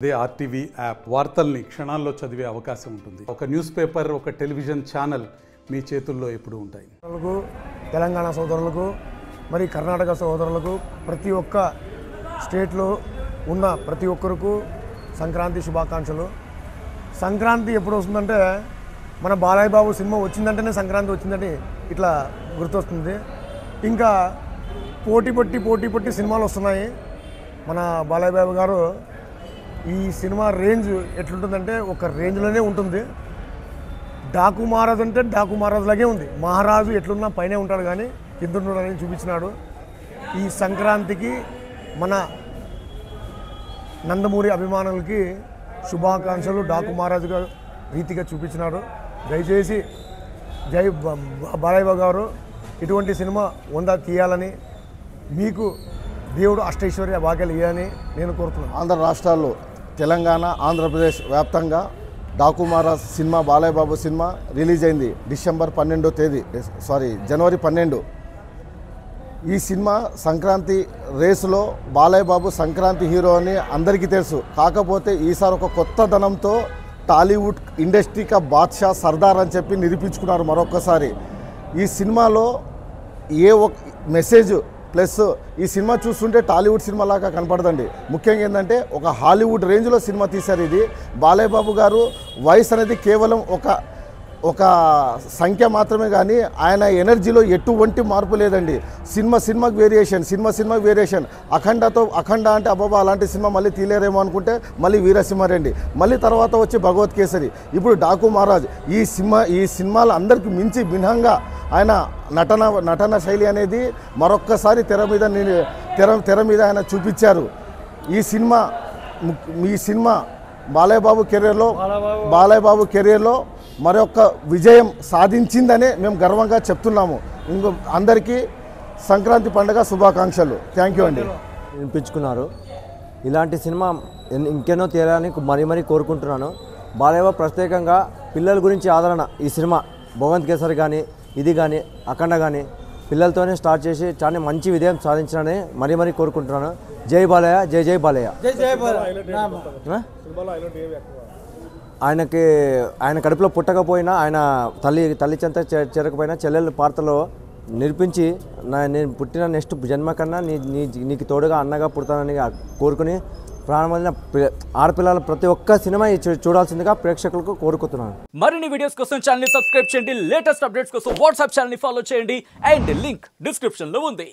అదే RTV app వార్తల్ని క్షణాల్లో చదివే అవకాశం ఉంటుంది. ఒక న్యూస్ పేపర్, ఒక టెలివిజన్ ఛానల్ మీ చేతుల్లో ఎప్పుడూ ఉంటాయి. తెలంగాణ సోదరులకు మరి కర్ణాటక సోదరులకు ప్రతి ఒక్క స్టేట్లో ఉన్న ప్రతి ఒక్కరికి సంక్రాంతి శుభాకాంక్షలు. సంక్రాంతి ఎప్పుడు వస్తుందంటే మన బాలయ్య బాబు సినిమా వచ్చిందంటేనే సంక్రాంతి వచ్చిందని ఇట్లా గుర్తొస్తుంది. ఇంకా పోటీ పట్టి సినిమాలు వస్తున్నాయి. మన బాలయ్య బాబు గారు ఈ సినిమా రేంజ్ ఎట్లుంటుందంటే ఒక రేంజ్లోనే ఉంటుంది. డాకు మహారాజు అంటే డాకు మహారాజు లాగే ఉంది. మహారాజు ఎట్లున్నా పైనే ఉంటాడు కానీ కింద ఉంటాడని చూపించినాడు. ఈ సంక్రాంతికి మన నందమూరి అభిమానులకి శుభాకాంక్షలు డాకు మహారాజుగా రీతిగా చూపించినాడు. దయచేసి జై బాలయ్య బాబు గారు ఇటువంటి సినిమా 100 తీయాలని, మీకు దేవుడు అష్టైశ్వర్య భాగ్యాలు ఇవ్వాలని నేను కోరుతున్నాను. ఆంధ్ర రాష్ట్రాల్లో తెలంగాణ, ఆంధ్రప్రదేశ్ వ్యాప్తంగా Daaku Maharaj cinema, Balayya Babu cinema release అయింది జనవరి 12. ఈ సినిమా సంక్రాంతి రేసులో బాలయ్య బాబు సంక్రాంతి హీరో అని అందరికీ తెలుసు. కాకపోతే ఈసారి ఒక కొత్త ధనంతో టాలీవుడ్ ఇండస్ట్రీకా బాద్షా సర్దార్ అని చెప్పి నిరూపించుకున్నారు మరొకసారి. ఈ సినిమాలో ఏ ఒక మెసేజ్ ప్లస్ ఈ సినిమా చూస్తుంటే టాలీవుడ్ సినిమా లాగా కనపడదండి. ముఖ్యంగా ఏంటంటే ఒక హాలీవుడ్ రేంజ్లో సినిమా తీశారు. ఇది బాలయ్య బాబు గారు వయసు అనేది కేవలం ఒక సంఖ్య మాత్రమే, కానీ ఆయన ఎనర్జీలో ఎటువంటి మార్పు లేదండి. సినిమాకి వేరియేషన్. అఖండ అంటే అబ్బాబా అలాంటి సినిమా మళ్ళీ తీయలేరేమో అనుకుంటే మళ్ళీ వీరసింహారెడ్డి, మళ్ళీ తర్వాత వచ్చి భగవత్ కేసరి, ఇప్పుడు డాకు మహారాజ్. ఈ సినిమాలు అందరికీ మించి భిన్నంగా ఆయన నటన శైలి అనేది మరొక్కసారి తెర మీద ఆయన చూపించారు. ఈ సినిమా బాలయ్య బాబు కెరీర్లో మరొక విజయం సాధించిందనే మేము గర్వంగా చెప్తున్నాము. అందరికీ సంక్రాంతి పండుగ శుభాకాంక్షలు. థ్యాంక్ యూ అండి. వినిపించుకున్నారు. ఇలాంటి సినిమా ఇంకెన్నో తీయాలని మరీ కోరుకుంటున్నాను. బాలయ్య బాబు ప్రత్యేకంగా పిల్లల గురించి ఆదరణ ఈ సినిమా భగవంత్ కేసరి కానీ, ఇది కానీ, అఖండ కానీ పిల్లలతోనే స్టార్ట్ చేసి చాలా మంచి విజయం సాధించాలని మరీ కోరుకుంటున్నాను. జై బాలయ్య, జై బాలయ్య. ఆయన కడుపులో పుట్టకపోయినా, ఆయన తల్లి చెంత చేరకపోయినా చెల్లెల పాత్రలో నిరూపించి నేను పుట్టిన నెక్స్ట్ జన్మ కన్నా నీకు తోడుగా అన్నగా పుడతానని కోరుకుని ప్రారంభమైన ఆడపిల్లలు ప్రతి ఒక్క సినిమా చూడాల్సిందిగా ప్రేక్షకులకు కోరుకుంటున్నాను. మరిన్ని వీడియోస్ కోసం ఛానల్ ని సబ్స్క్రైబ్ చేయండి. లేటెస్ట్ అప్డేట్స్ కోసం వాట్సాప్ ఛానల్ ని ఫాలో చేయండి. అండ్ లింక్ డిస్క్రిప్షన్ లో ఉంది.